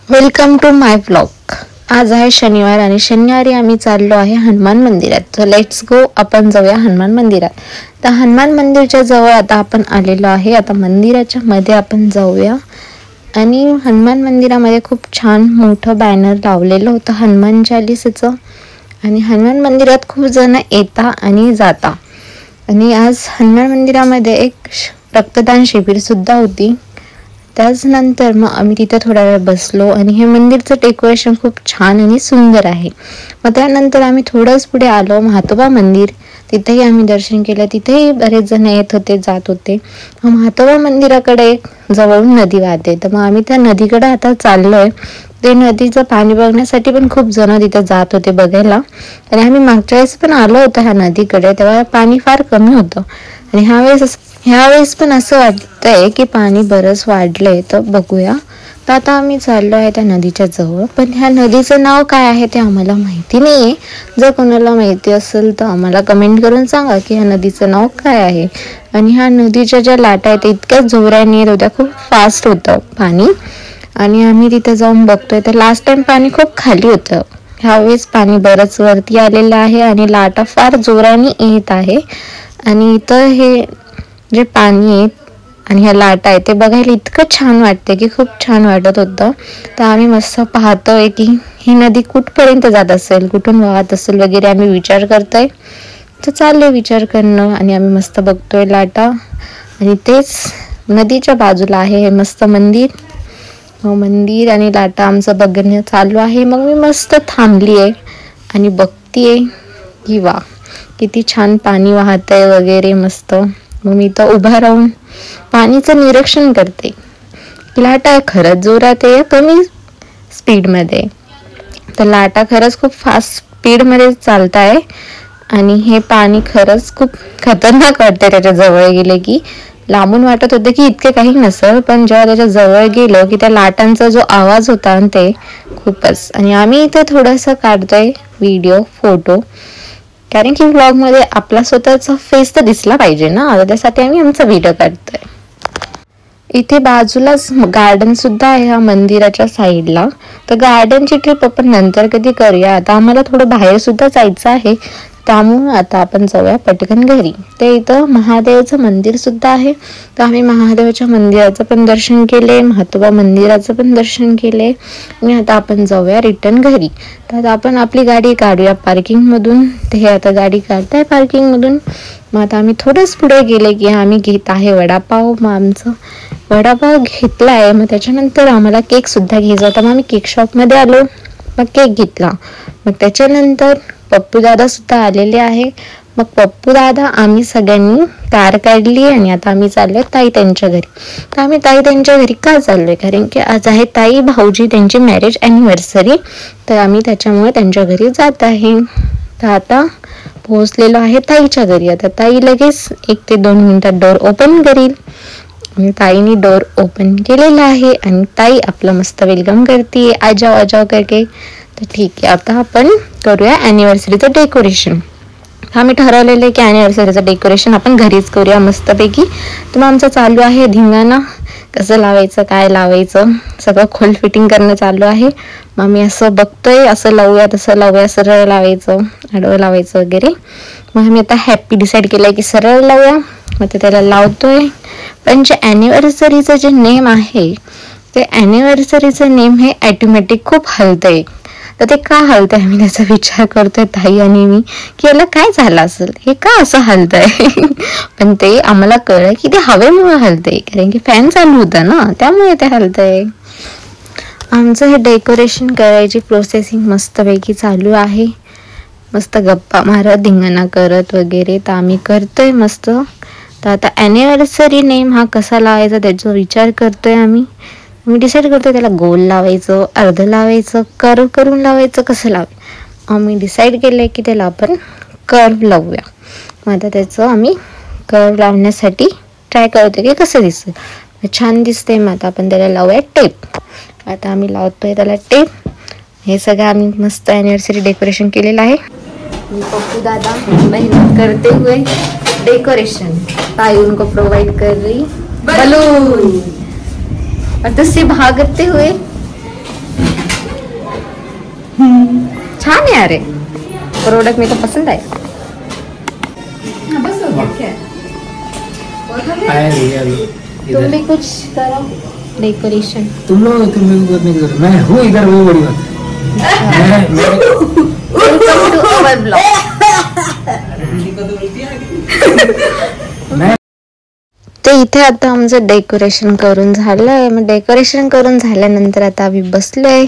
Welcome to my vlog. आज आहे शनिवार आणि शनिवारी आम्ही चाललो आहे हनुमान मंदिरात। तर लेट्स गो, आपण जाऊया हनुमान मंदिरात। तर हनुमान मंदिरच्या जवळ आता आपण आलेलो आहे। आता मंदिराच्या मध्ये आपण जाऊया आणि हनुमान मंदिरामध्ये खूप छान मोठं बॅनर लावलेलं होतं हनुमान चालीसाचं। आणि हनुमान मंदिरात खूप जण येता आणि जाता। आणि आज हनुमान मंदिरामध्ये एक रक्तदान शिबिर सुद्धा होती। त्यानंतर मग आम्ही तिथे थोडा वेळ बसलो आणि हे मंदिरचं डेकोरेशन खूप छान आणि सुंदर आहे। मग त्यानंतर आम्ही थोडंच पुढे आलो म्हातोबा मंदिर, तिथेही आम्ही दर्शन केलं। तिथेही बरेच जण येत होते जात होते। म्हातोबा मंदिराकडे एक जवळून नदी वाहते, तर मग आम्ही त्या नदीकडे आता चाललोय। ते नदीचं पाणी बघण्यासाठी पण खूप जण तिथे जात होते बघायला। आणि आम्ही मागच्या वेळेस पण आलो होतो ह्या नदीकडे, तेव्हा पाणी फार कमी होतं आणि ह्यावेळेस पण असं वाटतंय की पाणी बरंच वाढलंय। तर बघूया। तर आता आम्ही चाललो आहे त्या नदीच्या जवळ, पण ह्या नदीचं नाव काय आहे ते आम्हाला माहिती नाहीये। जर कोणाला माहिती असेल तर आम्हाला कमेंट करून सांगा की ह्या नदीचं नाव काय आहे। आणि ह्या नदीच्या ज्या लाटा आहेत इतक्या जोराने येत होत्या, खूप फास्ट होतं पाणी। आणि आम्ही तिथे जाऊन बघतोय तर लास्ट टाइम पाणी खूप खाली होतं, ह्यावेळेस पाणी बरंच वरती आलेलं आहे आणि लाटा फार जोराने येत आहे। आणि इथं हे जे पाणी आहे आणि ह्या लाटा आहे ते बघायला इतकं छान वाटते की खूप छान वाटत होतं। तर आम्ही मस्त पाहतोय की ही नदी कुठपर्यंत जात असेल, कुठून वाहत असेल वगैरे आम्ही विचार करतोय। तर चाललंय विचार करणं आणि आम्ही मस्त बघतोय लाटा। आणि तेच नदीच्या बाजूला आहे हे मस्त मंदिर आणि लाटा आमचं बघणं चालू आहे। मग मी मस्त थांबली आहे आणि बघतीये की वा किती छान पाणी वाहतंय वगैरे मस्त। मग मी तर उभा राहून पाणीचं निरीक्षण करते। लाटा खरंच जोरात आहे, कमी स्पीडमध्ये। तर लाटा खरंच खूप फास्ट स्पीडमध्ये चालत आहे आणि हे पाणी खरंच खूप खतरनाक वाटतंय त्याच्या जवळ गेले की। लांबून वाटत होते की इतके काही नसेल, पण जेव्हा त्याच्या जवळ गेलो की त्या लाटांचा जो आवाज होता ते खूपच। आणि आम्ही इथे थोडंसं काढतोय व्हिडिओ फोटो, कारण की व्लॉग मध्ये आपला स्वतःचा फेस तर दिसला पाहिजे ना, त्यासाठी आम्ही आमचा व्हिडिओ काढतोय। इथे बाजूलाच गार्डन सुद्धा आहे ह्या मंदिराच्या साईडला। तर गार्डनची ट्रिप आपण नंतर कधी करूया, आता आम्हाला थोडं बाहेर सुद्धा जायचं आहे, त्यामुळे आता आपण जाऊया पटकन घरी। ते इथं महादेवाचं मंदिर सुद्धा आहे, तर आम्ही महादेवाच्या मंदिराचं पण दर्शन केले, म्हातोबा मंदिराचं पण दर्शन केले आणि आता आपण जाऊया रिटर्न घरी। तर आपण आपली गाडी काढूया पार्किंग मधून। ते हे आता गाडी काढताय पार्किंग मधून। मग आता आम्ही थोडंच पुढे गेले की आम्ही घेत आहे वडापाव। मग आमचं वडापाव घेतलाय, मग त्याच्यानंतर आम्हाला केक सुद्धा घ्यायचा होता। मग आम्ही केक शॉप मध्ये आलो, मग केक घेतला। मग त्याच्यानंतर पप्पू दादा सुद्धा आलेले आहे। मग पप्पू दादा आम्ही सगळ्यांनी कार काढली आणि आता आम्ही चाललोय ताई त्यांच्या घरी। तर आम्ही ताई त्यांच्या घरी का चाललोय, कारण की आज आहे ताई भाऊजी त्यांची मॅरेज अॅनिव्हर्सरी, तर आम्ही त्याच्यामुळे त्यांच्या घरी जात आहे। तर आता पोहोचलेलो आहे ताईच्या घरी। आता ताई लगेच 1 ते 2 मिनिटात डोर ओपन करील। आणि ताईने डोर ओपन केलेला आहे आणि ताई आपलं मस्त वेलकम करते आजाव आजाव करके। तर ठीक आहे, आता आपण करूया अॅनिव्हर्सरीचं डेकोरेशन। आम्ही ठरवलेलं आहे की अॅनिव्हर्सरीचं डेकोरेशन आपण घरीच करूया मस्तपैकी। तर मग आमचं चालू आहे धिंगाणा, कसं लावायचं काय लावायचं सगळं खोल फिटिंग करणं चालू आहे। मग मी असं बघतोय, असं लावूया तसं लावूया, सरळ लावायचं आडवं लावायचं वगैरे। मग आम्ही आता हॅप्पी डिसाईड केलंय की सरळ लावूया, मग ते त्याला लावतोय। पण जे अॅनिव्हर्सरीचं जे नेम आहे ते अॅनिव्हर्सरीचं नेम हे ऑटोमॅटिक खूप हलतंय। तर ते का हलतंय आम्ही त्याचा विचार करतोय ताई आणि मी की याला काय झालं असेल, हे का असं हलतंय। पण ते आम्हाला कळलं की ते हवेमुळे हलतंय, कारण की फॅन चालू होता ना, त्यामुळे ते हलतंय। आमचं हे डेकोरेशन करायची प्रोसेसिंग मस्तपैकी चालू आहे, मस्त गप्पा मारत धिंगाणा करत वगैरे। तर आम्ही करतोय मस्त। तर आता अॅनिव्हर्सरी नेम हा कसा लावायचा त्याचा विचार करतोय आम्ही डिसाईड करतोय, त्याला गोल लावायचं, अर्ध लावायचं, कर्व करून लावायचं, कसं लावायचं। आम्ही डिसाईड केलंय की त्याला आपण कर्व लावूया। मग आता त्याचं आम्ही कर्व लावण्यासाठी ट्राय करतोय की कसं दिसतं, छान दिसतंय। मग आता आपण त्याला लावूया टेप। आता आम्ही लावतोय त्याला टेप। हे सगळं आम्ही मस्त अॅनिव्हर्सरी डेकोरेशन केलेलं आहे। पप्पू दादा मेहनत करते हुए डेकोरेशन, ताई उनको प्रोवाइड कर रही बलून और दूसरे भागते हुए छान है अरे प्रोडक्ट मेरे को पसंद आया। तुम भी कुछ करो डेकोरेशन। तुम लोग नहीं करो, मैं हूँ इधर, वो बड़ी बात। ते इथे आता आमचं डेकोरेशन करून झालंय। मग डेकोरेशन करून झाल्यानंतर आता आम्ही बसलोय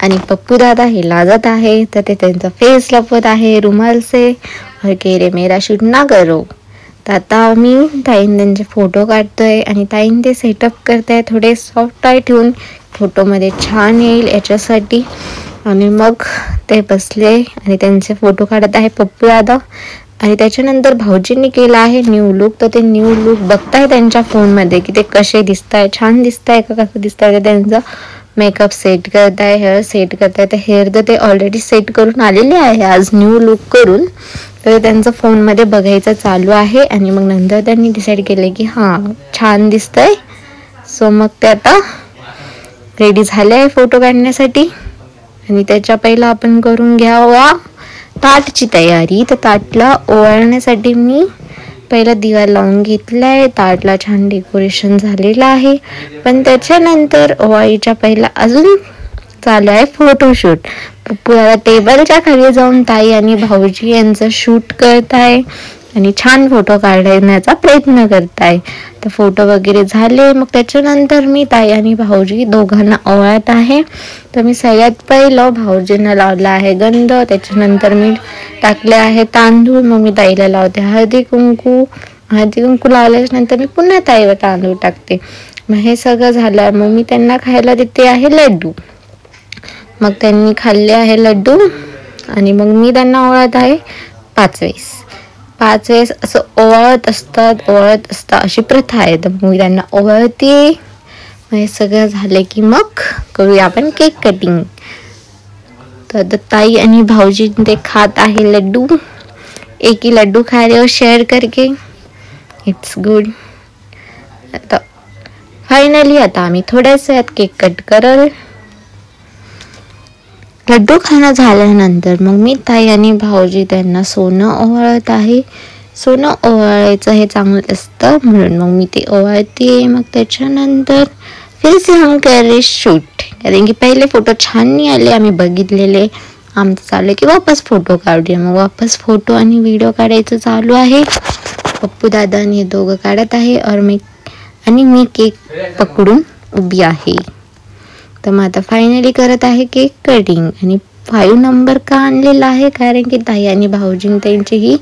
आणि पप्पू दादा हे लाजत आहे, तर ते त्यांचा फेस लपवत आहे रुमाल से, और कह रे मेरा शूट ना करो। तर आता आम्ही ताईन त्यांचे फोटो काढतोय आणि ताईन ते सेटअप करताय, थोडे सॉफ्ट आहे ठेवून फोटोमध्ये छान येईल याच्यासाठी। आणि मग ते बसले आणि त्यांचे फोटो काढत आहे पप्पू दादा। आणि त्याच्यानंतर भाऊजींनी केला आहे न्यू लुक, तर ते न्यू लुक बघताय त्यांच्या फोनमध्ये की ते कसे दिसताय, छान दिसताय का कसं दिसताय। तर त्यांचा मेकअप सेट करताय, हेअर सेट करताय। तर हेअर तर ते ऑलरेडी सेट करून आलेले आहे आज न्यू लुक करून, तर त्यांचं फोनमध्ये बघायचं चालू आहे। आणि मग नंतर त्यांनी डिसाईड केलं की हां छान दिसतंय, सो मग ते आता रेडी झाले आहे फोटो काढण्यासाठी। आणि त्याच्या पहिला आपण करून घ्यावा ताटची तयारी। तर ताटला ओवाळण्यासाठी मी पहिला दिवा लावून घेतलाय, ताटला छान डेकोरेशन झालेलं आहे। पण त्याच्यानंतर ओवाळीच्या पहिला अजून चालू आहे फोटोशूट। पप्पू दादा टेबलच्या खाली जाऊन ताई आणि भाऊजी यांचं शूट करताय आणि छान फोटो काढण्याचा प्रयत्न करताय। तर फोटो वगैरे झाले, मग त्याच्यानंतर मी ताई आणि भाऊजी दोघांना ओवाळत आहे। तर मी सगळ्यात पहिलं भाऊजींना लावला आहे गंध, त्याच्यानंतर मी टाकले आहे तांदूळ, मग मी ताईला लावते हळदी कुंकू। हळदी कुंकू लावल्याच्या नंतर मी पुन्हा ताईवर तांदूळ टाकते। मग हे सगळं झालं, मग मी त्यांना खायला देते आहे लड्डू। मग त्यांनी खाल्ले आहे लड्डू आणि मग मी त्यांना ओवाळत आहे 5 वेळेस। 5 वेळेस असं ओवाळत असतात अशी प्रथा आहे। तर मी त्यांना ओवाळते। मग हे सगळं झाले की मग करूया आपण केक कटिंग। तर ताई आणि भाऊजी ते खात आहे लड्डू, एक ही लड्डू खा रहे हो शेयर करके, इट्स गुड। आता फायनली आता आम्ही थोड्याच वेळात केक कट करल। लड्डू खाणं झाल्यानंतर मग मी ताई आणि भाऊजी त्यांना सोनं ओवाळत आहे। सोनं ओवाळायचं हे चांगलं असतं म्हणून मग मी ते ओवाळते। मग त्याच्यानंतर फिर से हम कर रहे शूट, कारण की पहिले फोटो छान नाही आले, आम्ही बघितलेले। आमचं चालू आहे की वापस फोटो काढूया, मग वापस फोटो आणि व्हिडिओ काढायचं चालू आहे। पप्पू दादा आणि हे दोघं काढत आहे और मी केक पकडून उभी आहे। तर मग आता फायनली करत आहे केक कटिंग। आणि 5 नंबर का आणलेला आहे, कारण की ताई आणि भाऊजी त्यांची ही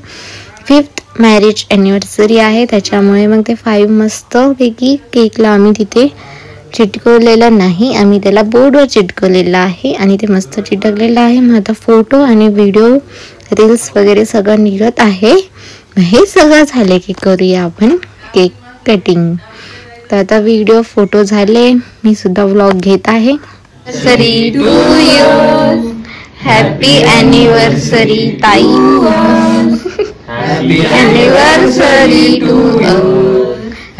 5th मॅरेज ॲनिव्हर्सरी आहे, त्याच्यामुळे मग ते 5 मस्त पैकी केकला आम्ही तिथे चिटकवलेलं नाही, आम्ही त्याला बोर्डवर चिटकवलेलं आहे आणि ते मस्त चिटकलेलं आहे। मग आता फोटो आणि व्हिडिओ रील्स वगैरे सगळं निघत आहे। हे सगळं झाले की करूया आपण केक कटिंग। तर आता व्हिडिओ फोटो झाले, मी सुद्धा व्लॉग घेत आहे। Sorry to you, happy anniversary ताई, happy anniversary to you,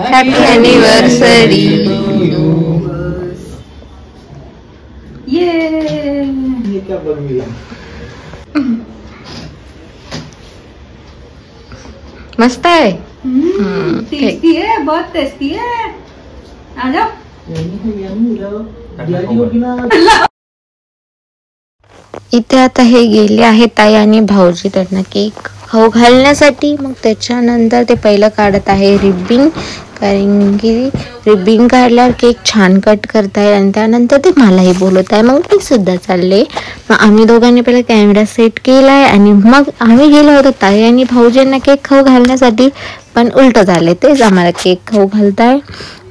happy anniversary. ये क्या बन गया, मस्त है, टेस्टी है, बहुत टेस्टी है। आ जाओ। इथे आता हे गेले आहे ताई आणि भाऊजी त्यांना केक खाऊ घालण्यासाठी। मग त्याच्यानंतर ते पहिलं काढत आहे रिबिन, कारण की रिबिन काढल्यावर केक छान कट करताय आणि त्यानंतर ते मलाही बोलत आहे। मग मी सुद्धा चालले, मग आम्ही दोघांनी पहिले कॅमेरा सेट केलाय आणि मग आम्ही गेलो होतो ताई आणि भाऊजींना केक खाऊ घालण्यासाठी, पण उलट झाले, तेच आम्हाला केक खाऊ घालताय।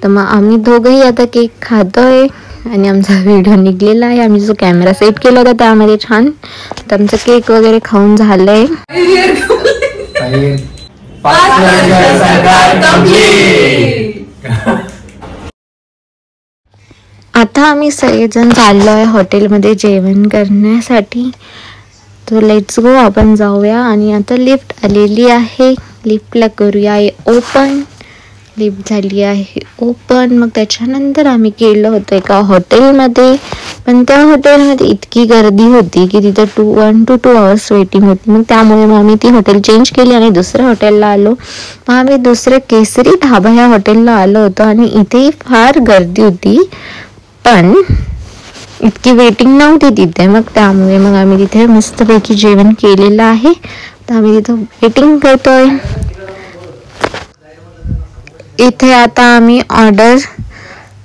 तर मग आम्ही दोघंही आता केक खातोय आणि आमचा व्हिडिओ निघलेला आहे। आम्ही जो कॅमेरा सेट केला होता त्यामध्ये छान तर आमचं केक वगैरे खाऊन झालंय। आता आम्ही सगळेजण चाललोय हॉटेलमध्ये जेवण करण्यासाठी। तो लेट्स गो, आपण जाऊया। आणि आता लिफ्ट आलेली आहे, लिफ्टला करूया ओपन लिफ्ट झाली आहे ओपन. मग त्याच्यानंतर आम्ही गेलो होतो एका हॉटेलमध्ये, पण त्या हॉटेलमध्ये इतकी गर्दी होती की तिथं 1 to 2 hours वेटिंग होती. मग त्यामुळे मग आम्ही ती हॉटेल चेंज केली आणि दुसऱ्या हॉटेलला आलो. मग आम्ही दुसऱ्या केसरी ढाबा ह्या हॉटेलला आलो होतो आणि इथेही फार गर्दी होती, पण इतकी वेटिंग नव्हती तिथे. मग त्यामुळे मग आम्ही तिथे मस्तपैकी जेवण केलेलं आहे. तर आम्ही तिथं वेटिंग करतोय. इथे आता आम्ही ऑर्डर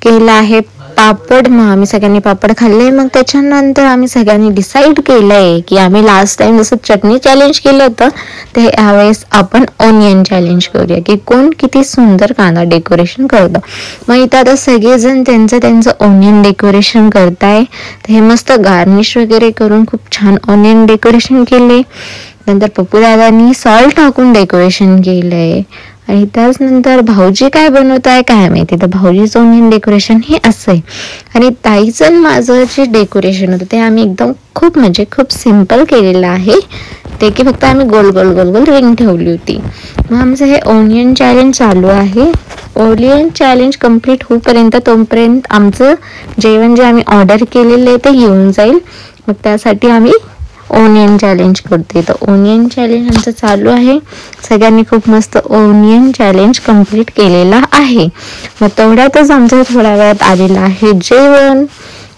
केला आहे पापड. मग आम्ही सगळ्यांनी पापड खाल्ले. मग त्याच्यानंतर आम्ही सगळ्यांनी डिसाईड केलंय की आम्ही लास्ट टाइम जसं चटणी चॅलेंज केलं होतं, ते यावेळेस आपण ऑनियन चॅलेंज करूया की कोण किती सुंदर कांदा डेकोरेशन करतं. मग इथं आता सगळेजण त्यांचं ऑनियन डेकोरेशन करताय. तर हे मस्त गार्निश वगैरे करून खूप छान ऑनियन डेकोरेशन केले. नंतर पप्पू दादांनी सॉल्ट टाकून डेकोरेशन केलंय. आणि त्याचनंतर भाऊजी काय बनवत आहे काय माहिती. तर भाऊजीचं ऑनियन डेकोरेशन हे असं आहे. आणि ताईचं माझं जे डेकोरेशन होतं ते आम्ही एकदम खूप सिम्पल केलेलं आहे. ते की फक्त आम्ही गोल गोल गोल गोल रिंग ठेवली होती. मग आमचं हे ऑनियन चॅलेंज चालू आहे. ऑनियन चॅलेंज कम्प्लीट होईपर्यंत तोपर्यंत आमचं जेवण जे आम्ही ऑर्डर केलेलं आहे ते येऊन जाईल. मग त्यासाठी आम्ही ओनियन चॅलेंज करते. तर ओनियन चॅलेंज आमचं चालू आहे. सगळ्यांनी खूप मस्त ओनियन चॅलेंज कम्प्लीट केलेला आहे. मग तेवढ्यातच आमचं थोड्या वेळात आलेलं आहे जेवण.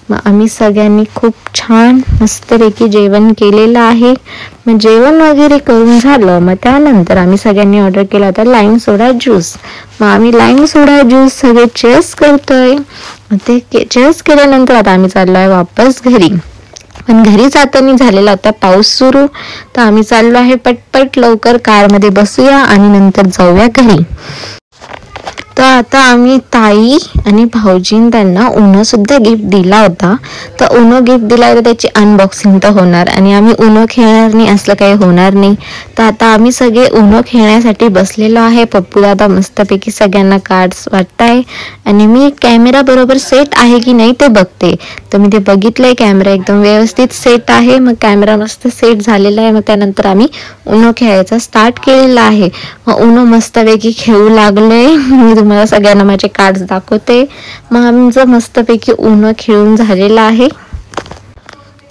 मग आम्ही सगळ्यांनी खूप छान मस्तपैकी जेवण केलेलं आहे. मग जेवण वगैरे करून झालं. मग त्यानंतर आम्ही सगळ्यांनी ऑर्डर केला होता लाईम सोडा ज्यूस. मग आम्ही लाईम सोडा ज्यूस सगळे चेस करतोय. मग ते चेस केल्यानंतर आता आम्ही चाललो आहे वापस घरी. पण घरी जाताना झालेला होता पाऊस सुरू. तर आम्ही चाललो आहे पटपट लवकर कारमध्ये बसूया आणि नंतर जाऊया घरी. तर आता आम्ही ताई आणि भाऊजीन त्यांना उनो सुद्धा गिफ्ट दिला होता. तर उनो गिफ्ट दिला होता त्याची अनबॉक्सिंग तर होणार आणि आम्ही उनो खेळणार नाही असलं काही होणार नाही. तर आता आम्ही सगळे उनो खेळण्यासाठी बसलेलो आहे. पप्पू दादा मस्तपैकी सगळ्यांना कार्ड्स वाटताय आणि मी कॅमेरा बरोबर सेट आहे की नाही ते बघते. तर मी ते बघितलंय कॅमेरा एकदम व्यवस्थित सेट आहे. मग कॅमेरा मस्त सेट झालेला आहे. मग त्यानंतर आम्ही उनो खेळायचा स्टार्ट केलेला आहे. मग उनो मस्तपैकी खेळू लागलोय. मी तुम्हाला सगळ्यांना माझे कार्ड्स दाखवते. मग आमचं मस्तपैकी उनो खेळून झालेला आहे.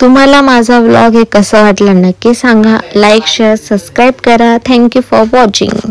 तुम्हाला माझा व्लॉग हे कसं वाटलं नक्की सांगा. लाईक शेअर सबस्क्राईब करा. Thank you for watching.